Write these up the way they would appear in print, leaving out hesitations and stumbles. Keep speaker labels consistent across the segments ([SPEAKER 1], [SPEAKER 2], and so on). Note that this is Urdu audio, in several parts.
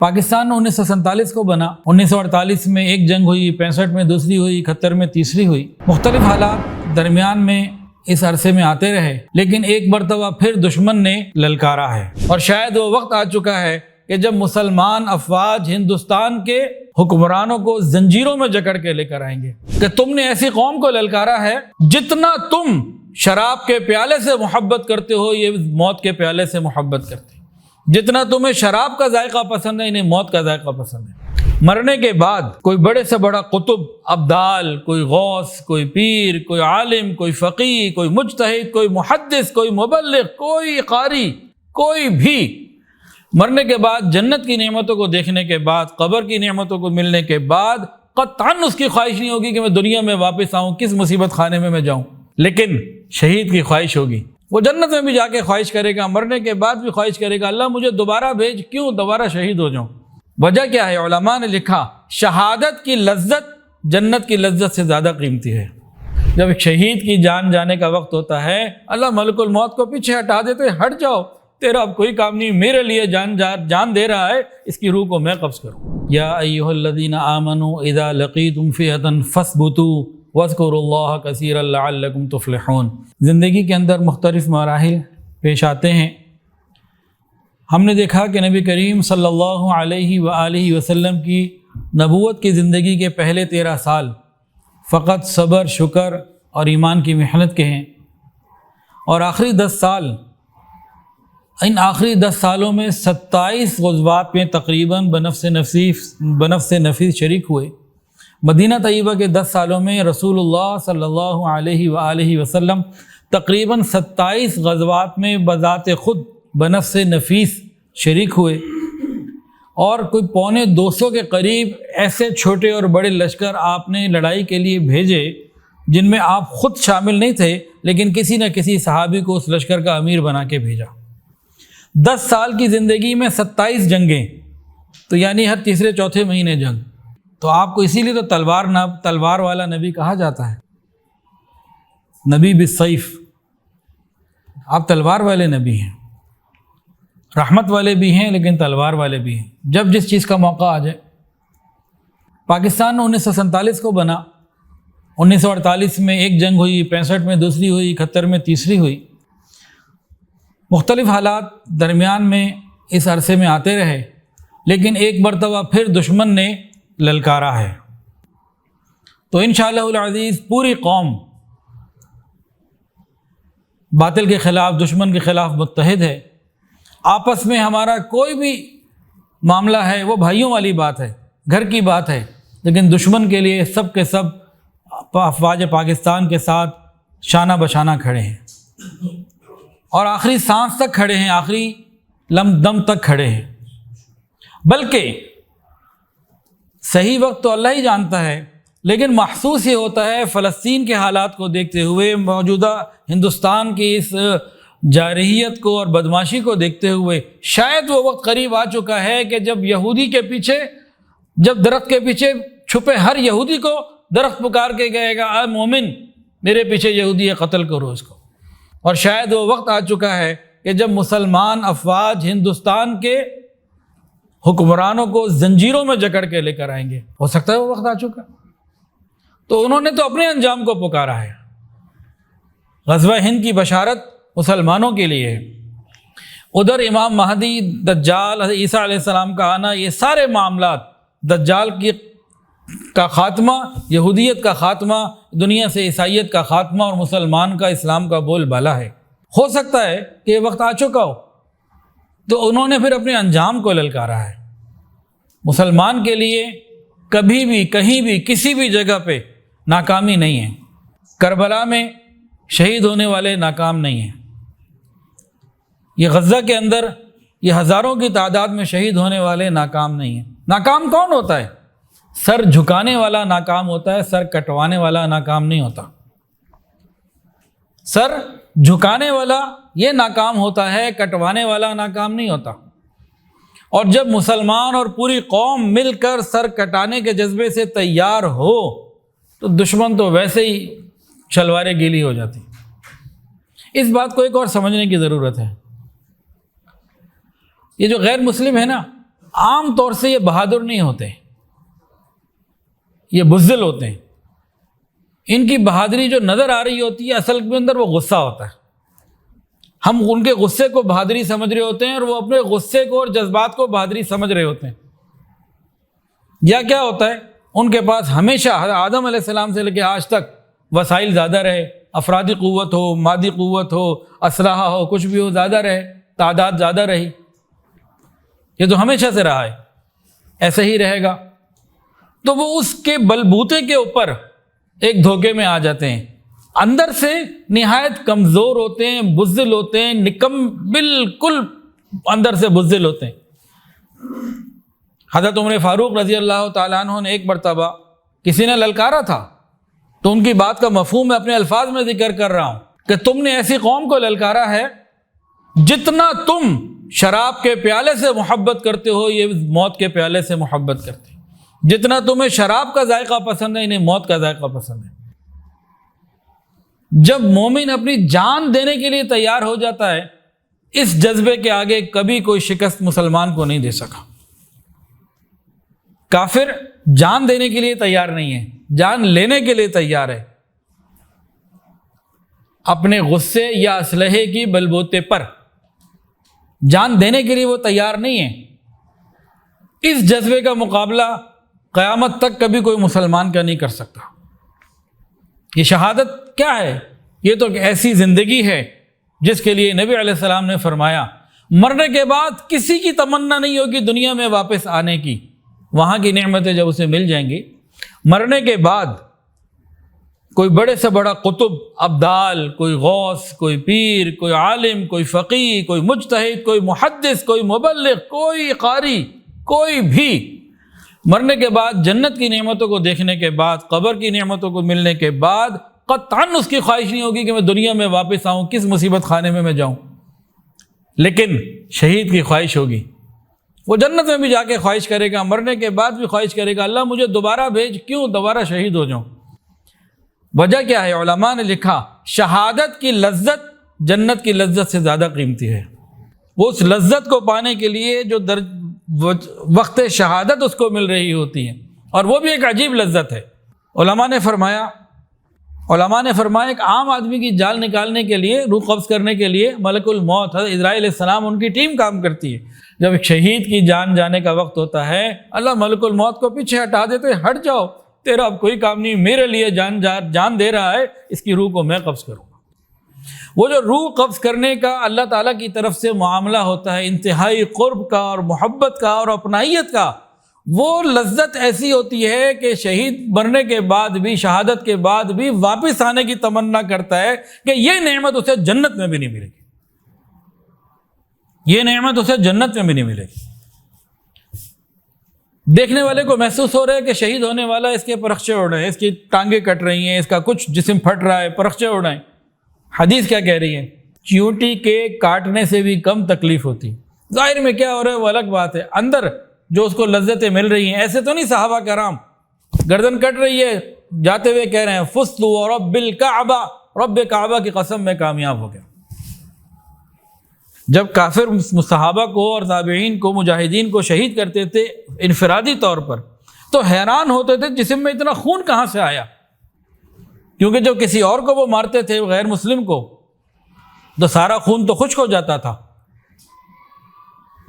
[SPEAKER 1] پاکستان 1947 کو بنا، 1948 میں ایک جنگ ہوئی، 65 میں دوسری ہوئی، 71 میں تیسری ہوئی۔ مختلف حالات درمیان میں اس عرصے میں آتے رہے، لیکن ایک مرتبہ پھر دشمن نے للکارا ہے، اور شاید وہ وقت آ چکا ہے کہ جب مسلمان افواج ہندوستان کے حکمرانوں کو زنجیروں میں جکڑ کے لے کر آئیں گے کہ تم نے ایسی قوم کو للکارا ہے، جتنا تم شراب کے پیالے سے محبت کرتے ہو یہ موت کے پیالے سے محبت کرتے ہیں، جتنا تمہیں شراب کا ذائقہ پسند ہے انہیں موت کا ذائقہ پسند ہے۔ مرنے کے بعد کوئی بڑے سے بڑا قطب، ابدال، کوئی غوث، کوئی پیر، کوئی عالم، کوئی فقیہ، کوئی مجتہد، کوئی محدث، کوئی مبلغ، کوئی قاری، کوئی بھی مرنے کے بعد جنت کی نعمتوں کو دیکھنے کے بعد، قبر کی نعمتوں کو ملنے کے بعد قطعاً اس کی خواہش نہیں ہوگی کہ میں دنیا میں واپس آؤں، کس مصیبت خانے میں جاؤں، لیکن شہید کی خواہش ہوگی۔ وہ جنت میں بھی جا کے خواہش کرے گا، مرنے کے بعد بھی خواہش کرے گا، اللہ مجھے دوبارہ بھیج، کیوں دوبارہ شہید ہو جاؤں۔ وجہ کیا ہے؟ علماء نے لکھا شہادت کی لذت جنت کی لذت سے زیادہ قیمتی ہے۔ جب ایک شہید کی جان جانے کا وقت ہوتا ہے، اللہ ملک الموت کو پیچھے ہٹا دیتے، ہٹ جاؤ، تیرا اب کوئی کام نہیں، میرے لیے جان دے رہا ہے، اس کی روح کو میں قبض کروں۔ یا ایھا الذین آمنوا اذا لقیتم فئۃ فاثبتوا واذکروا اللہ کثیرا لعلکم تفلحون۔ زندگی کے اندر مختلف مراحل پیش آتے ہیں۔ ہم نے دیکھا کہ نبی کریم صلی اللہ علیہ وآلہ وسلم کی نبوت کی زندگی کے پہلے 13 سال فقط صبر، شکر اور ایمان کی محنت کے ہیں، اور آخری 10 سال، ان آخری 10 سالوں میں 27 غزوات میں تقریباً بنفس نفیس شریک ہوئے۔ مدینہ طیبہ کے 10 سالوں میں رسول اللہ صلی اللہ علیہ وآلہ وسلم تقریباً 27 غزوات میں بذات خود بنفس نفیس شریک ہوئے، اور کوئی 250 کے قریب ایسے چھوٹے اور بڑے لشکر آپ نے لڑائی کے لیے بھیجے جن میں آپ خود شامل نہیں تھے، لیکن کسی نہ کسی صحابی کو اس لشکر کا امیر بنا کے بھیجا۔ 10 سال کی زندگی میں 27 جنگیں، تو یعنی ہر تیسرے چوتھے مہینے جنگ۔ تو آپ کو اسی لیے تو تلوار والا نبی کہا جاتا ہے، نبی بالسیف، آپ تلوار والے نبی ہیں، رحمت والے بھی ہیں لیکن تلوار والے بھی ہیں، جب جس چیز کا موقع آ جائے۔ پاکستان 1947 کو بنا، 1948 میں ایک جنگ ہوئی، 65 میں دوسری ہوئی، 71 میں تیسری ہوئی۔ مختلف حالات درمیان میں اس عرصے میں آتے رہے، لیکن ایک مرتبہ پھر دشمن نے للکارا ہے۔ تو انشاءاللہ العزیز پوری قوم باطل کے خلاف، دشمن کے خلاف متحد ہے۔ آپس میں ہمارا کوئی بھی معاملہ ہے وہ بھائیوں والی بات ہے، گھر کی بات ہے، لیکن دشمن کے لیے سب کے سب افواج پاکستان کے ساتھ شانہ بشانہ کھڑے ہیں، اور آخری سانس تک کھڑے ہیں، آخری دم تک کھڑے ہیں۔ بلکہ صحیح وقت تو اللہ ہی جانتا ہے، لیکن محسوس یہ ہوتا ہے فلسطین کے حالات کو دیکھتے ہوئے، موجودہ ہندوستان کی اس جارحیت کو اور بدماشی کو دیکھتے ہوئے، شاید وہ وقت قریب آ چکا ہے کہ جب یہودی کے پیچھے، جب درخت کے پیچھے چھپے ہر یہودی کو درخت پکار کے کہے گا، اے مومن میرے پیچھے یہودی ہے، قتل کرو اس کو۔ اور شاید وہ وقت آ چکا ہے کہ جب مسلمان افواج ہندوستان کے حکمرانوں کو زنجیروں میں جکڑ کے لے کر آئیں گے۔ ہو سکتا ہے وہ وقت آ چکا۔ تو انہوں نے تو اپنے انجام کو پکارا ہے۔ غزوہ ہند کی بشارت مسلمانوں کے لیے ہے، ادھر امام مہدی، دجال، عیسیٰ علیہ السلام کا آنا، یہ سارے معاملات، دجال کا خاتمہ، یہودیت کا خاتمہ، دنیا سے عیسائیت کا خاتمہ، اور مسلمان کا اسلام کا بول بالا ہے۔ ہو سکتا ہے کہ یہ وقت آ چکا ہو، تو انہوں نے پھر اپنے انجام کو للکارا ہے۔ مسلمان کے لیے کبھی بھی، کہیں بھی، کسی بھی جگہ پہ ناکامی نہیں ہے۔ کربلا میں شہید ہونے والے ناکام نہیں ہیں، یہ غزہ کے اندر یہ ہزاروں کی تعداد میں شہید ہونے والے ناکام نہیں ہیں۔ ناکام کون ہوتا ہے؟ سر جھکانے والا ناکام ہوتا ہے، سر کٹوانے والا ناکام نہیں ہوتا۔ سر جھکانے والا یہ ناکام ہوتا ہے، کٹوانے والا ناکام نہیں ہوتا۔ اور جب مسلمان اور پوری قوم مل کر سر کٹانے کے جذبے سے تیار ہو تو دشمن تو ویسے ہی شلواریں گیلی ہو جاتی۔ اس بات کو ایک اور سمجھنے کی ضرورت ہے۔ یہ جو غیر مسلم ہے نا، عام طور سے یہ بہادر نہیں ہوتے، یہ بزدل ہوتے ہیں۔ ان کی بہادری جو نظر آ رہی ہوتی ہے اصل کے اندر وہ غصہ ہوتا ہے۔ ہم ان کے غصے کو بہادری سمجھ رہے ہوتے ہیں اور وہ اپنے غصے کو اور جذبات کو بہادری سمجھ رہے ہوتے ہیں۔ یا کیا ہوتا ہے، ان کے پاس ہمیشہ حضرت آدم علیہ السلام سے لے کے آج تک وسائل زیادہ رہے، افرادی قوت ہو، مادی قوت ہو، اسلحہ ہو، کچھ بھی ہو، زیادہ رہے، تعداد زیادہ رہی۔ یہ تو ہمیشہ سے رہا ہے، ایسے ہی رہے گا۔ تو وہ اس کے بلبوتے کے اوپر ایک دھوکے میں آ جاتے ہیں، اندر سے نہایت کمزور ہوتے ہیں، بزدل ہوتے ہیں، بالکل اندر سے بزدل ہوتے ہیں۔ حضرت عمر فاروق رضی اللہ تعالیٰ عنہ نے ایک مرتبہ کسی نے للکارا تھا، تو ان کی بات کا مفہوم میں اپنے الفاظ میں ذکر کر رہا ہوں کہ تم نے ایسی قوم کو للکارا ہے جتنا تم شراب کے پیالے سے محبت کرتے ہو یہ موت کے پیالے سے محبت کرتے ہو، جتنا تمہیں شراب کا ذائقہ پسند ہے انہیں موت کا ذائقہ پسند ہے۔ جب مومن اپنی جان دینے کے لیے تیار ہو جاتا ہے، اس جذبے کے آگے کبھی کوئی شکست مسلمان کو نہیں دے سکا۔ کافر جان دینے کے لیے تیار نہیں ہے، جان لینے کے لیے تیار ہے، اپنے غصے یا اسلحے کی بلبوتے پر جان دینے کے لیے وہ تیار نہیں ہے۔ اس جذبے کا مقابلہ قیامت تک کبھی کوئی مسلمان کا نہیں کر سکتا۔ یہ شہادت کیا ہے؟ یہ تو ایسی زندگی ہے جس کے لیے نبی علیہ السلام نے فرمایا مرنے کے بعد کسی کی تمنا نہیں ہوگی دنیا میں واپس آنے کی۔ وہاں کی نعمتیں جب اسے مل جائیں گی، مرنے کے بعد کوئی بڑے سے بڑا قطب، ابدال، کوئی غوث، کوئی پیر، کوئی عالم، کوئی فقیہ، کوئی مجتہد، کوئی محدث، کوئی مبلغ، کوئی قاری، کوئی بھی مرنے کے بعد جنت کی نعمتوں کو دیکھنے کے بعد، قبر کی نعمتوں کو ملنے کے بعد قطعاً اس کی خواہش نہیں ہوگی کہ میں دنیا میں واپس آؤں، کس مصیبت خانے میں جاؤں۔ لیکن شہید کی خواہش ہوگی، وہ جنت میں بھی جا کے خواہش کرے گا، مرنے کے بعد بھی خواہش کرے گا اللہ مجھے دوبارہ بھیج، کیوں دوبارہ شہید ہو جاؤں۔ وجہ کیا ہے؟ علماء نے لکھا شہادت کی لذت جنت کی لذت سے زیادہ قیمتی ہے۔ وہ اس لذت کو پانے کے لیے جو وقت شہادت اس کو مل رہی ہوتی ہے، اور وہ بھی ایک عجیب لذت ہے۔ علماء نے فرمایا ایک عام آدمی کی جان نکالنے کے لیے، روح قبض کرنے کے لیے ملک الموت حضرت اسرائیل علیہ السلام ان کی ٹیم کام کرتی ہے۔ جب ایک شہید کی جان جانے کا وقت ہوتا ہے، اللہ ملک الموت کو پیچھے ہٹا دیتے، ہٹ جاؤ، تیرا اب کوئی کام نہیں، میرے لیے جان دے رہا ہے، اس کی روح کو میں قبض کروں گا۔ وہ جو روح قبض کرنے کا اللہ تعالیٰ کی طرف سے معاملہ ہوتا ہے، انتہائی قرب کا اور محبت کا اور اپنائیت کا، وہ لذت ایسی ہوتی ہے کہ شہید مرنے کے بعد بھی، شہادت کے بعد بھی واپس آنے کی تمنا کرتا ہے کہ یہ نعمت اسے جنت میں بھی نہیں ملے گی، یہ نعمت اسے جنت میں بھی نہیں ملے گی۔ دیکھنے والے کو محسوس ہو رہا ہے کہ شہید ہونے والا، اس کے پرخچے اڑ رہے ہیں، اس کی ٹانگیں کٹ رہی ہیں، اس کا کچھ جسم پھٹ رہا ہے، پرخچے اڑ رہے ہیں۔ حدیث کیا کہہ رہی ہے؟ چیونٹی کے کاٹنے سے بھی کم تکلیف ہوتی۔ ظاہر میں کیا ہو رہا ہے وہ الگ بات ہے، اندر جو اس کو لذتیں مل رہی ہیں، ایسے تو نہیں صحابہ کرام گردن کٹ رہی ہے جاتے ہوئے کہہ رہے ہیں فزت ورب الکعبہ، رب کعبہ کی قسم میں کامیاب ہو گیا۔ جب کافر صحابہ کو اور تابعین کو، مجاہدین کو شہید کرتے تھے انفرادی طور پر، تو حیران ہوتے تھے جسم میں اتنا خون کہاں سے آیا، کیونکہ جب کسی اور کو وہ مارتے تھے غیر مسلم کو تو سارا خون تو خشک ہو جاتا تھا،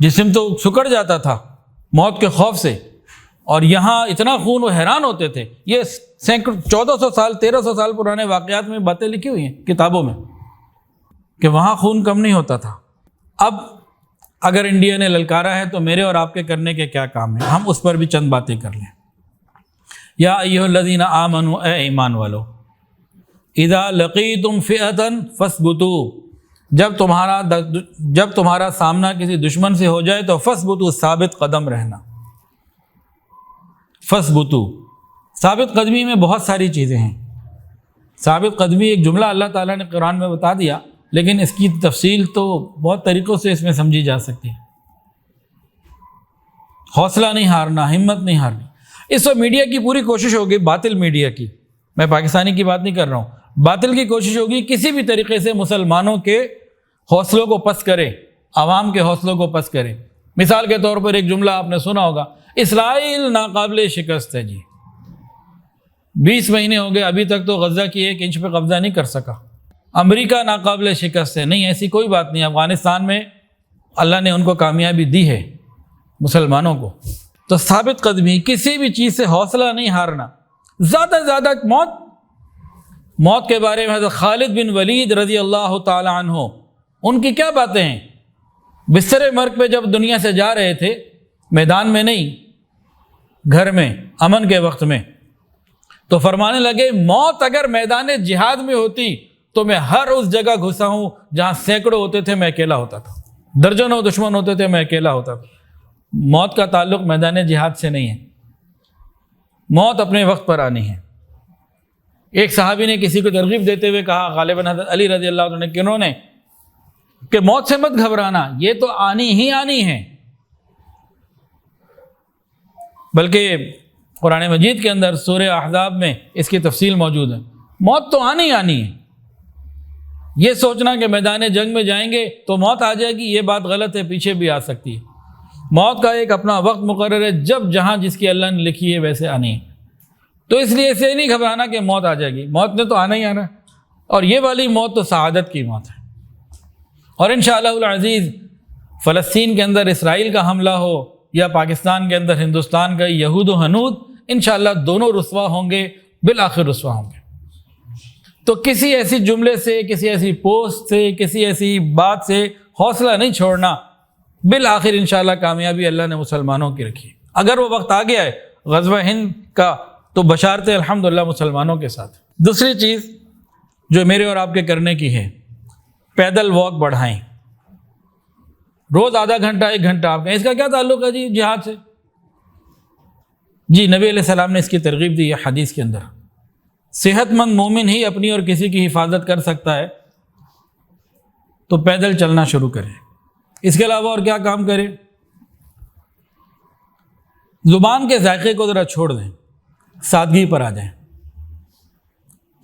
[SPEAKER 1] جسم تو سکڑ جاتا تھا موت کے خوف سے، اور یہاں اتنا خون، وہ حیران ہوتے تھے۔ یہ 1400 سال 1300 سال پرانے واقعات میں باتیں لکھی ہوئی ہیں کتابوں میں کہ وہاں خون کم نہیں ہوتا تھا۔ اب اگر انڈیا نے للکارا ہے تو میرے اور آپ کے کرنے کے کیا کام ہیں، ہم اس پر بھی چند باتیں کر لیں۔ یا ایھا الذین آمنوا، اے ایمان والو، اذا لقیتم فئۃ فاثبتوا، جب تمہارا سامنا کسی دشمن سے ہو جائے تو فاثبتوا، ثابت قدم رہنا۔ فاثبتوا، ثابت قدمی میں بہت ساری چیزیں ہیں۔ ثابت قدمی ایک جملہ اللہ تعالیٰ نے قرآن میں بتا دیا، لیکن اس کی تفصیل تو بہت طریقوں سے اس میں سمجھی جا سکتی ہے۔ حوصلہ نہیں ہارنا، ہمت نہیں ہارنی۔ اس وقت میڈیا کی پوری کوشش ہوگی، باطل میڈیا کی، میں پاکستانی کی بات نہیں کر رہا ہوں، باطل کی کوشش ہوگی کسی بھی طریقے سے مسلمانوں کے حوصلوں کو پست کرے، عوام کے حوصلوں کو پست کرے۔ مثال کے طور پر ایک جملہ آپ نے سنا ہوگا، اسرائیل ناقابل شکست ہے جی، 20 مہینے ہو گئے ابھی تک تو غزہ کی 1 انچ پہ قبضہ نہیں کر سکا، امریکہ ناقابل شکست ہے۔ نہیں، ایسی کوئی بات نہیں، افغانستان میں اللہ نے ان کو کامیابی دی ہے، مسلمانوں کو۔ تو ثابت قدمی، کسی بھی چیز سے حوصلہ نہیں ہارنا، زیادہ سے زیادہ موت کے بارے میں حضرت خالد بن ولید رضی اللہ تعالی عنہ، ان کی کیا باتیں ہیں؟ بستر مرگ پہ جب دنیا سے جا رہے تھے، میدان میں نہیں، گھر میں امن کے وقت میں، تو فرمانے لگے موت اگر میدان جہاد میں ہوتی تو میں ہر اس جگہ گھسا ہوں جہاں سینکڑوں ہوتے تھے، میں اکیلا ہوتا تھا، درجنوں دشمن ہوتے تھے، میں اکیلا ہوتا تھا۔ موت کا تعلق میدان جہاد سے نہیں ہے، موت اپنے وقت پر آنی ہے۔ ایک صحابی نے کسی کو ترغیب دیتے ہوئے کہا، غالباً حضرت علی رضی اللہ عنہ نے، کنہوں نے، کہ موت سے مت گھبرانا، یہ تو آنی ہی آنی ہے۔ بلکہ قرآن مجید کے اندر سورہ احزاب میں اس کی تفصیل موجود ہے، موت تو آنی آنی ہے۔ یہ سوچنا کہ میدان جنگ میں جائیں گے تو موت آ جائے گی، یہ بات غلط ہے، پیچھے بھی آ سکتی ہے۔ موت کا ایک اپنا وقت مقرر ہے، جب جہاں جس کی اللہ نے لکھی ہے ویسے آنی ہے۔ تو اس لیے اسے نہیں گھبرانا کہ موت آ جائے گی، موت نے تو آنا ہی آنا ہے، اور یہ والی موت تو سعادت کی موت ہے۔ اور انشاءاللہ العزیز فلسطین کے اندر اسرائیل کا حملہ ہو یا پاکستان کے اندر ہندوستان کا یہود و ہنود، انشاءاللہ دونوں رسوا ہوں گے، بالآخر رسوا ہوں گے۔ تو کسی ایسی جملے سے، کسی ایسی پوسٹ سے، کسی ایسی بات سے حوصلہ نہیں چھوڑنا، بالآخر انشاءاللہ کامیابی اللہ نے مسلمانوں کی رکھی۔ اگر وہ وقت آ گیا ہے غزوہ ہند کا تو بشارت الحمدللہ مسلمانوں کے ساتھ۔ دوسری چیز جو میرے اور آپ کے کرنے کی ہے، پیدل واک بڑھائیں، روز آدھا گھنٹہ 1 گھنٹہ آپ کہیں۔ اس کا کیا تعلق ہے جی جہاد سے؟ جی نبی علیہ السلام نے اس کی ترغیب دی ہے حدیث کے اندر، صحت مند مومن ہی اپنی اور کسی کی حفاظت کر سکتا ہے، تو پیدل چلنا شروع کرے۔ اس کے علاوہ اور کیا کام کرے؟ زبان کے ذائقے کو ذرا چھوڑ دیں، سادگی پر آ جائیں،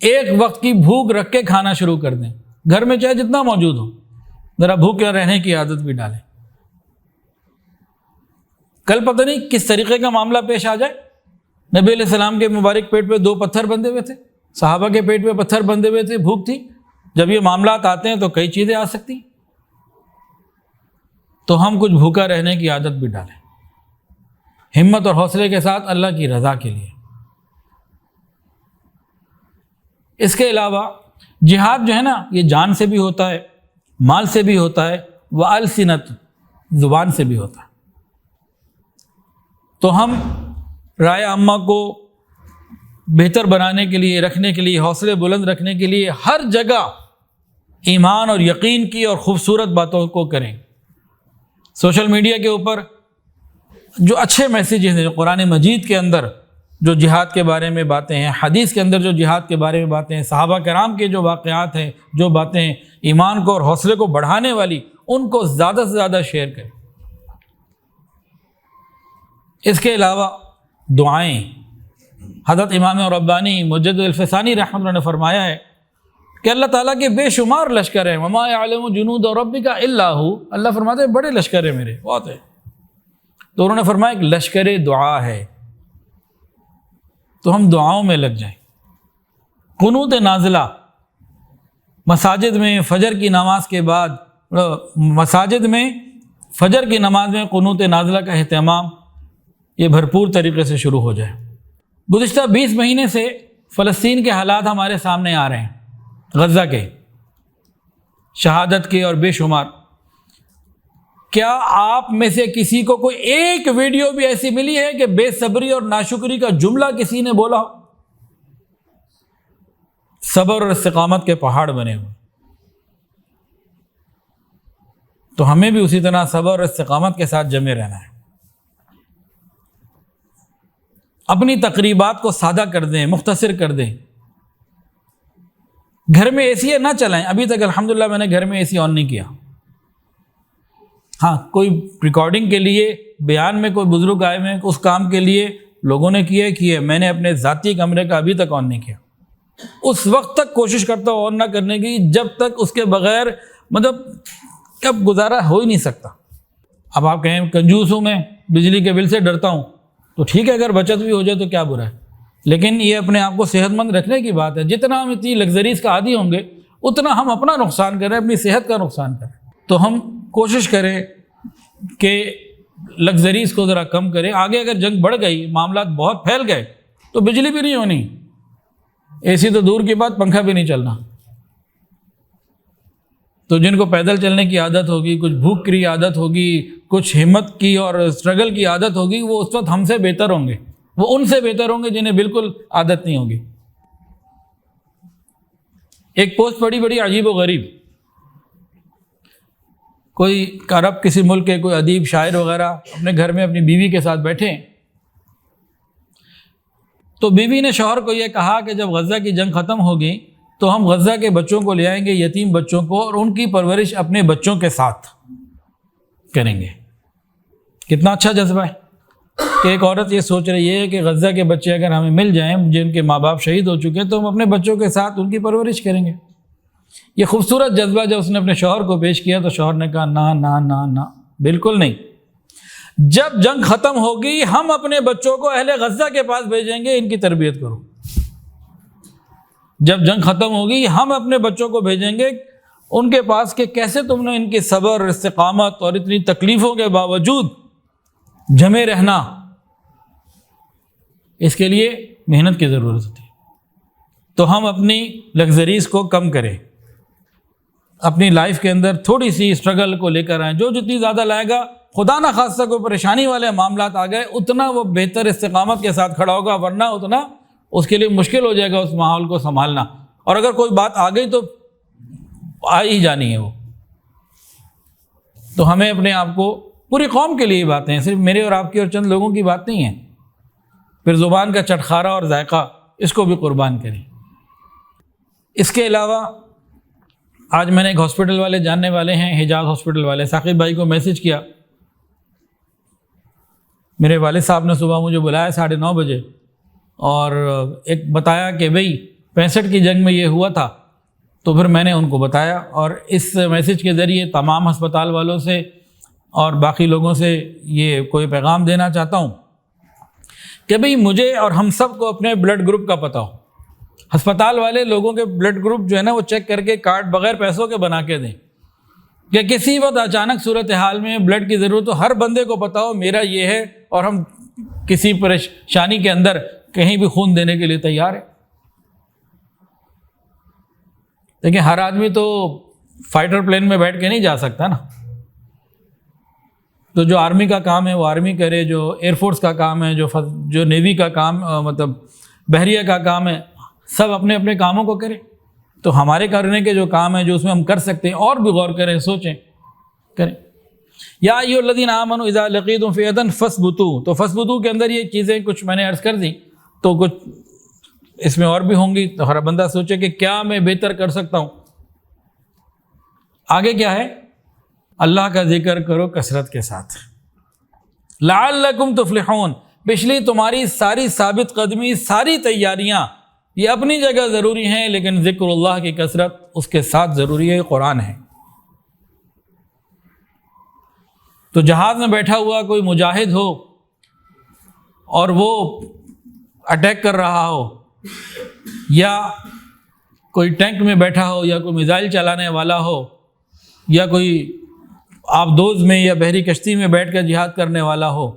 [SPEAKER 1] ایک وقت کی بھوک رکھ کے کھانا شروع کر دیں، گھر میں چاہے جتنا موجود ہو، ذرا بھوکے رہنے کی عادت بھی ڈالیں۔ کل پتہ نہیں کس طریقے کا معاملہ پیش آ جائے، نبی علیہ السلام کے مبارک پیٹ پہ 2 پتھر بندھے ہوئے تھے، صحابہ کے پیٹ پہ پتھر بندھے ہوئے تھے، بھوک تھی۔ جب یہ معاملات آتے ہیں تو کئی چیزیں آ سکتی ہیں، تو ہم کچھ بھوکا رہنے کی عادت بھی ڈالیں، ہمت اور حوصلے کے ساتھ اللہ کی رضا کے لیے۔ اس کے علاوہ جہاد جو ہے نا، یہ جان سے بھی ہوتا ہے، مال سے بھی ہوتا ہے، وَأَلْسِنَةٌ، زبان سے بھی ہوتا ہے۔ تو ہم رائے عامہ کو بہتر بنانے کے لیے، رکھنے کے لیے، حوصلے بلند رکھنے کے لیے ہر جگہ ایمان اور یقین کی اور خوبصورت باتوں کو کریں۔ سوشل میڈیا کے اوپر جو اچھے میسیجز ہیں، قرآن مجید کے اندر جو جہاد کے بارے میں باتیں ہیں، حدیث کے اندر جو جہاد کے بارے میں باتیں ہیں، صحابہ کرام کے جو واقعات ہیں، جو باتیں ہیں ایمان کو اور حوصلے کو بڑھانے والی، ان کو زیادہ سے زیادہ شیئر کریں۔ اس کے علاوہ دعائیں، حضرت امام ربانی مجدد الفسانی رحمۃ اللہ نے فرمایا ہے کہ اللہ تعالیٰ کے بے شمار لشکر ہیں، وما یعلم جنود ربک الا ہو، اللہ فرماتے ہیں بڑے لشکر ہیں میرے، بہت ہے۔ تو انہوں نے فرمایا ایک لشکر دعا ہے، تو ہم دعاؤں میں لگ جائیں۔ قنوت نازلہ، مساجد میں فجر کی نماز کے بعد، مساجد میں فجر کی نماز میں قنوت نازلہ کا اہتمام یہ بھرپور طریقے سے شروع ہو جائے۔ گزشتہ 20 مہینے سے فلسطین کے حالات ہمارے سامنے آ رہے ہیں، غزہ کے، شہادت کے اور بے شمار۔ کیا آپ میں سے کسی کو کوئی ایک ویڈیو بھی ایسی ملی ہے کہ بے صبری اور ناشکری کا جملہ کسی نے بولا ہو؟ صبر اور استقامت کے پہاڑ بنے ہوئے، تو ہمیں بھی اسی طرح صبر اور استقامت کے ساتھ جمے رہنا ہے۔ اپنی تقریبات کو سادہ کر دیں، مختصر کر دیں۔ گھر میں اے سی نہ چلائیں، ابھی تک الحمدللہ میں نے گھر میں اے سی آن نہیں کیا۔ ہاں، کوئی ریکارڈنگ کے لیے، بیان میں کوئی بزرگ آئے ہوئے ہیں، اس کام کے لیے لوگوں نے کیا، میں نے اپنے ذاتی کمرے کا ابھی تک آن نہیں کیا۔ اس وقت تک کوشش کرتا ہوں آن نہ کرنے کی جب تک اس کے بغیر کب گزارا ہو ہی نہیں سکتا۔ اب آپ کہیں کنجوس ہوں میں، بجلی کے بل سے ڈرتا ہوں، تو ٹھیک ہے، اگر بچت بھی ہو جائے تو کیا برا ہے، لیکن یہ اپنے آپ کو صحت مند رکھنے کی بات ہے۔ جتنا ہم اتنی لگژریز کا عادی ہوں گے اتنا ہم اپنا نقصان کریں، اپنی صحت کا نقصان کریں۔ تو ہم کوشش کریں کہ لگژریز کو ذرا کم کریں۔ آگے اگر جنگ بڑھ گئی، معاملات بہت پھیل گئے، تو بجلی بھی نہیں ہونی، اے سی تو دور کی بات، پنکھا بھی نہیں چلنا۔ تو جن کو پیدل چلنے کی عادت ہوگی، کچھ بھوک کی عادت ہوگی، کچھ ہمت کی اور اسٹرگل کی عادت ہوگی، وہ اس وقت ہم سے بہتر ہوں گے، وہ ان سے بہتر ہوں گے جنہیں بالکل عادت نہیں ہوگی۔ ایک پوسٹ پڑھی بڑی عجیب و غریب، کوئی عرب کسی ملک کے کوئی ادیب شاعر وغیرہ اپنے گھر میں اپنی بیوی کے ساتھ بیٹھے، تو بیوی نے شوہر کو یہ کہا کہ جب غزہ کی جنگ ختم ہوگی تو ہم غزہ کے بچوں کو لے آئیں گے، یتیم بچوں کو، اور ان کی پرورش اپنے بچوں کے ساتھ کریں گے۔ کتنا اچھا جذبہ ہے کہ ایک عورت یہ سوچ رہی ہے کہ غزہ کے بچے اگر ہمیں مل جائیں جن کے ماں باپ شہید ہو چکے تو ہم اپنے بچوں کے ساتھ ان کی پرورش کریں گے۔ یہ خوبصورت جذبہ جب اس نے اپنے شوہر کو پیش کیا تو شوہر نے کہا نا نا نا نا، بالکل نہیں، جب جنگ ختم ہوگی ہم اپنے بچوں کو اہل غزہ کے پاس بھیجیں گے، ان کی تربیت کرو۔ جب جنگ ختم ہوگی ہم اپنے بچوں کو بھیجیں گے ان کے پاس کہ کیسے تم نے ان کی صبر، استقامت اور اتنی تکلیفوں کے باوجود جمے رہنا، اس کے لیے محنت کی ضرورت ہوتی ہے۔ تو ہم اپنی لگژریز کو کم کریں، اپنی لائف کے اندر تھوڑی سی اسٹرگل کو لے کر آئیں۔ جو جتنی زیادہ لائے گا، خدا نہ خواستہ کوئی پریشانی والے معاملات آ گئے، اتنا وہ بہتر استقامت کے ساتھ کھڑا ہوگا، ورنہ اتنا اس کے لیے مشکل ہو جائے گا اس ماحول کو سنبھالنا۔ اور اگر کوئی بات آ گئی تو آ ہی جانی ہے وہ۔ تو ہمیں اپنے آپ کو، پوری قوم کے لیے باتیں ہیں، صرف میرے اور آپ کی اور چند لوگوں کی بات نہیں ہے۔ پھر زبان کا چٹخارا اور ذائقہ، اس کو بھی قربان کریں۔ اس کے علاوہ آج میں نے ایک ہاسپٹل والے جاننے والے ہیں، حجاز ہاسپٹل والے، ثاقب بھائی کو میسج کیا۔ میرے والد صاحب نے صبح مجھے بلایا 9:30 بجے اور ایک بتایا کہ بھئی 65 کی جنگ میں یہ ہوا تھا۔ تو پھر میں نے ان کو بتایا، اور اس میسج کے ذریعے تمام ہسپتال والوں سے اور باقی لوگوں سے یہ کوئی پیغام دینا چاہتا ہوں کہ بھئی مجھے اور ہم سب کو اپنے بلڈ گروپ کا پتہ ہو۔ ہسپتال والے لوگوں کے بلڈ گروپ جو ہے نا وہ چیک کر کے کارڈ بغیر پیسوں کے بنا کے دیں، کہ کسی وقت اچانک صورتحال میں بلڈ کی ضرورت ہو، ہر بندے کو پتہ ہو میرا یہ ہے، اور ہم کسی پریشانی کے اندر کہیں بھی خون دینے کے لیے تیار ہے۔ دیکھیں ہر آدمی تو فائٹر پلین میں بیٹھ کے نہیں جا سکتا نا، تو جو آرمی کا کام ہے وہ آرمی کرے، جو ایئر فورس کا کام ہے، جو نیوی کا کام، مطلب بحریہ کا کام ہے، سب اپنے اپنے کاموں کو کریں۔ تو ہمارے کرنے کے جو کام ہیں جو اس میں ہم کر سکتے ہیں، اور بھی غور کریں، سوچیں، کریں۔ یا ایھا الذین آمنوا اذا لقیتم فئۃ فاثبتوا، تو فاثبتوا کے اندر یہ چیزیں کچھ میں نے عرض کر دی، تو کچھ اس میں اور بھی ہوں گی، تو ہر بندہ سوچے کہ کیا میں بہتر کر سکتا ہوں۔ آگے کیا ہے؟ اللہ کا ذکر کرو کثرت کے ساتھ، لعلکم تفلحون۔ پچھلی تمہاری ساری ثابت قدمی، ساری تیاریاں یہ اپنی جگہ ضروری ہیں، لیکن ذکر اللہ کی کثرت اس کے ساتھ ضروری ہے، قرآن ہے۔ تو جہاز میں بیٹھا ہوا کوئی مجاہد ہو اور وہ اٹیک کر رہا ہو، یا کوئی ٹینک میں بیٹھا ہو، یا کوئی میزائل چلانے والا ہو، یا کوئی آبدوز میں یا بحری کشتی میں بیٹھ کر جہاد کرنے والا ہو،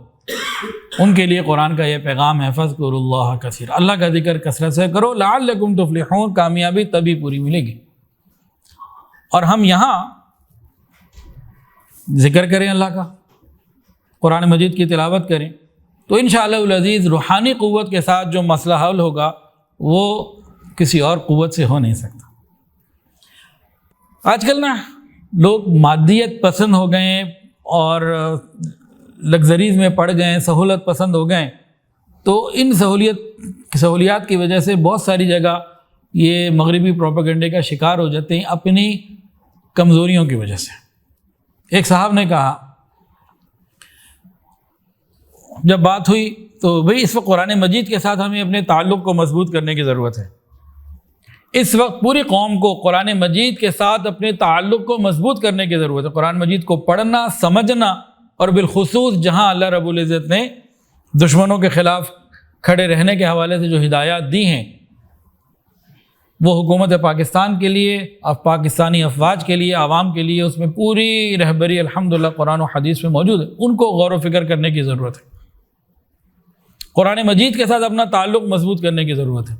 [SPEAKER 1] ان کے لیے قرآن کا یہ پیغام ہے، فاذکروا اللہ کثیرا، اللہ کا ذکر کثرت سے کرو، لعلکم تفلحون، کامیابی تبھی پوری ملے گی۔ اور ہم یہاں ذکر کریں اللہ کا، قرآن مجید کی تلاوت کریں، تو انشاءاللہ العزیز روحانی قوت کے ساتھ جو مسئلہ حل ہوگا وہ کسی اور قوت سے ہو نہیں سکتا۔ آج کل نا لوگ مادیت پسند ہو گئے ہیں اور لگژریز میں پڑ گئے ہیں، سہولت پسند ہو گئے ہیں، تو ان سہولیات کی وجہ سے بہت ساری جگہ یہ مغربی پروپیگنڈے کا شکار ہو جاتے ہیں اپنی کمزوریوں کی وجہ سے۔ ایک صاحب نے کہا جب بات ہوئی تو بھئی اس وقت قرآن مجید کے ساتھ ہمیں اپنے تعلق کو مضبوط کرنے کی ضرورت ہے۔ اس وقت پوری قوم کو قرآن مجید کے ساتھ اپنے تعلق کو مضبوط کرنے کی ضرورت ہے۔ قرآن مجید کو پڑھنا، سمجھنا اور بالخصوص جہاں اللہ رب العزت نے دشمنوں کے خلاف کھڑے رہنے کے حوالے سے جو ہدایات دی ہیں وہ حکومت پاکستان کے لیے، اب پاکستانی افواج کے لیے، عوام کے لیے، اس میں پوری رہبری الحمدللہ قرآن و حدیث میں موجود ہے. ان کو غور و فکر کرنے کی ضرورت ہے. قرآن مجید کے ساتھ اپنا تعلق مضبوط کرنے کی ضرورت ہے.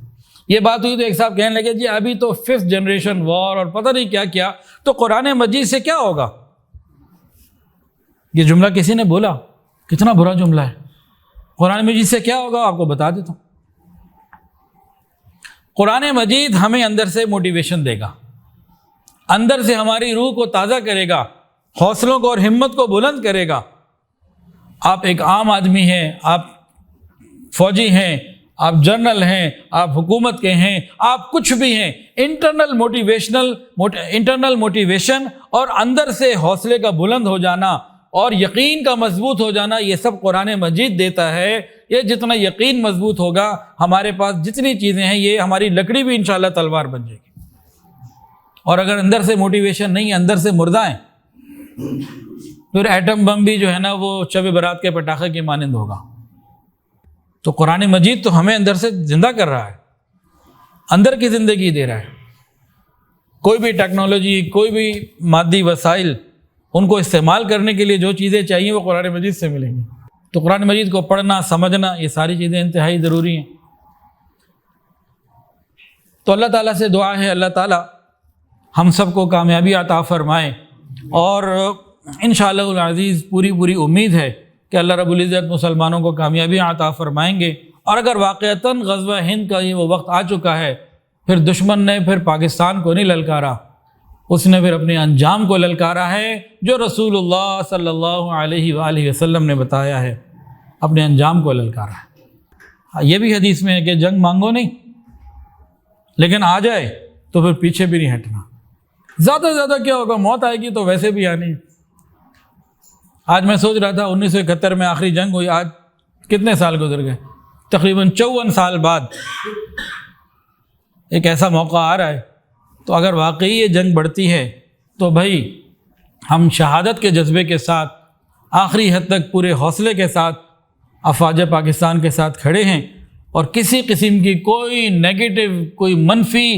[SPEAKER 1] یہ بات ہوئی تو ایک صاحب کہنے لگے جی ابھی تو 5th جنریشن وار اور پتہ نہیں کیا کیا، تو قرآن مجید سے کیا ہوگا؟ یہ جملہ کسی نے بولا، کتنا برا جملہ ہے. قرآن مجید سے کیا ہوگا آپ کو بتا دیتا ہوں. قرآن مجید ہمیں اندر سے موٹیویشن دے گا، اندر سے ہماری روح کو تازہ کرے گا، حوصلوں کو اور ہمت کو بلند کرے گا. آپ ایک عام آدمی ہیں، آپ فوجی ہیں، آپ جنرل ہیں، آپ حکومت کے ہیں، آپ کچھ بھی ہیں، انٹرنل موٹیویشن اور اندر سے حوصلے کا بلند ہو جانا اور یقین کا مضبوط ہو جانا، یہ سب قرآن مجید دیتا ہے. یہ جتنا یقین مضبوط ہوگا، ہمارے پاس جتنی چیزیں ہیں، یہ ہماری لکڑی بھی انشاءاللہ تلوار بن جائے گی. اور اگر اندر سے موٹیویشن نہیں ہے، اندر سے مردہ ہیں، پھر ایٹم بم بھی جو ہے نا وہ شب برات کے پٹاخے کی مانند ہوگا. تو قرآن مجید تو ہمیں اندر سے زندہ کر رہا ہے، اندر کی زندگی دے رہا ہے. کوئی بھی ٹیکنالوجی، کوئی بھی مادی وسائل، ان کو استعمال کرنے کے لیے جو چیزیں چاہیے وہ قرآن مجید سے ملیں گی. تو قرآن مجید کو پڑھنا، سمجھنا، یہ ساری چیزیں انتہائی ضروری ہیں. تو اللہ تعالیٰ سے دعا ہے اللہ تعالیٰ ہم سب کو کامیابی عطا فرمائے، اور انشاءاللہ العزیز پوری امید ہے کہ اللہ رب العزت مسلمانوں کو کامیابی عطا فرمائیں گے. اور اگر واقعتاً غزوہ ہند کا یہ وہ وقت آ چکا ہے، پھر دشمن نے پھر پاکستان کو نہیں للکارا، اس نے پھر اپنے انجام کو للکارا ہے جو رسول اللہ صلی اللہ علیہ وآلہ وسلم نے بتایا ہے، اپنے انجام کو للکارا ہے. یہ بھی حدیث میں ہے کہ جنگ مانگو نہیں، لیکن آ جائے تو پھر پیچھے بھی نہیں ہٹنا. زیادہ سے زیادہ کیا ہوگا، موت آئے گی تو ویسے بھی آنی. آج میں سوچ رہا تھا 1971 میں آخری جنگ ہوئی، آج کتنے سال گزر گئے؟ تقریباً 54 سال بعد ایک ایسا موقع آ رہا ہے. تو اگر واقعی یہ جنگ بڑھتی ہے تو بھائی ہم شہادت کے جذبے کے ساتھ آخری حد تک پورے حوصلے کے ساتھ افواج پاکستان کے ساتھ کھڑے ہیں، اور کسی قسم کی کوئی نیگیٹو، کوئی منفی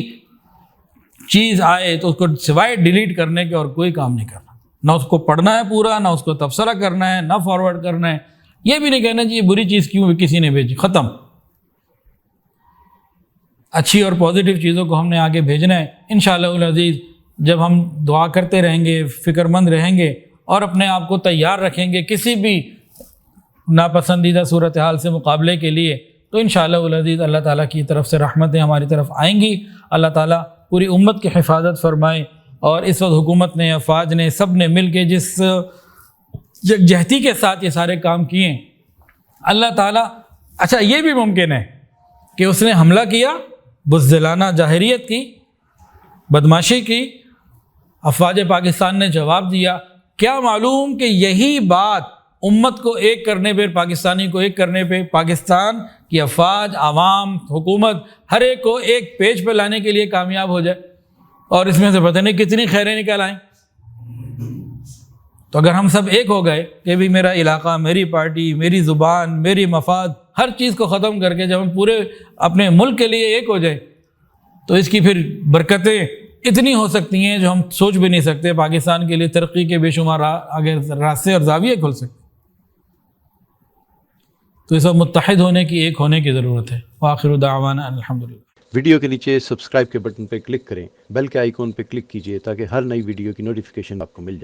[SPEAKER 1] چیز آئے تو اس کو سوائے ڈیلیٹ کرنے کے اور کوئی کام نہیں کرنا. نہ اس کو پڑھنا ہے پورا، نہ اس کو تبصرہ کرنا ہے، نہ فارورڈ کرنا ہے. یہ بھی نہیں کہنا جی یہ بری چیز کیوں کسی نے بھیجی، ختم. اچھی اور پازیٹیو چیزوں کو ہم نے آگے بھیجنا ہے. انشاءاللہ العزیز جب ہم دعا کرتے رہیں گے، فکر مند رہیں گے اور اپنے آپ کو تیار رکھیں گے کسی بھی ناپسندیدہ صورتحال سے مقابلے کے لیے، تو انشاءاللہ العزیز اللہ تعالیٰ کی طرف سے رحمتیں ہماری طرف آئیں گی. اللہ تعالیٰ پوری امت کی حفاظت فرمائے. اور اس وقت حکومت نے، افواج نے، سب نے مل کے جس یکجہتی کے ساتھ یہ سارے کام کیے، اللہ تعالیٰ، اچھا یہ بھی ممکن ہے کہ اس نے حملہ کیا، بزدلانہ جاہریت کی، بدماشی کی، افواج پاکستان نے جواب دیا. کیا معلوم کہ یہی بات امت کو ایک کرنے پہ، پاکستانی کو ایک کرنے پہ، پاکستان کی افواج، عوام، حکومت، ہر ایک کو ایک پیج پہ لانے کے لیے کامیاب ہو جائے، اور اس میں سے پتہ نہیں کتنی خیریں نکل آئیں. تو اگر ہم سب ایک ہو گئے کہ بھی میرا علاقہ، میری پارٹی، میری زبان، میری مفاد، ہر چیز کو ختم کر کے جب ہم پورے اپنے ملک کے لیے ایک ہو جائیں تو اس کی پھر برکتیں اتنی ہو سکتی ہیں جو ہم سوچ بھی نہیں سکتے. پاکستان کے لیے ترقی کے بے شمار آگے راستے اور زاویے کھل سکتے. تو اس وقت متحد ہونے کی، ایک ہونے کی ضرورت ہے. وآخر دعوانا الحمدللہ.
[SPEAKER 2] ویڈیو کے نیچے سبسکرائب کے بٹن پہ کلک کریں، بیل کے آئیکن پہ کلک کیجئے تاکہ ہر نئی ویڈیو کی نوٹیفیکیشن آپ کو مل جائے.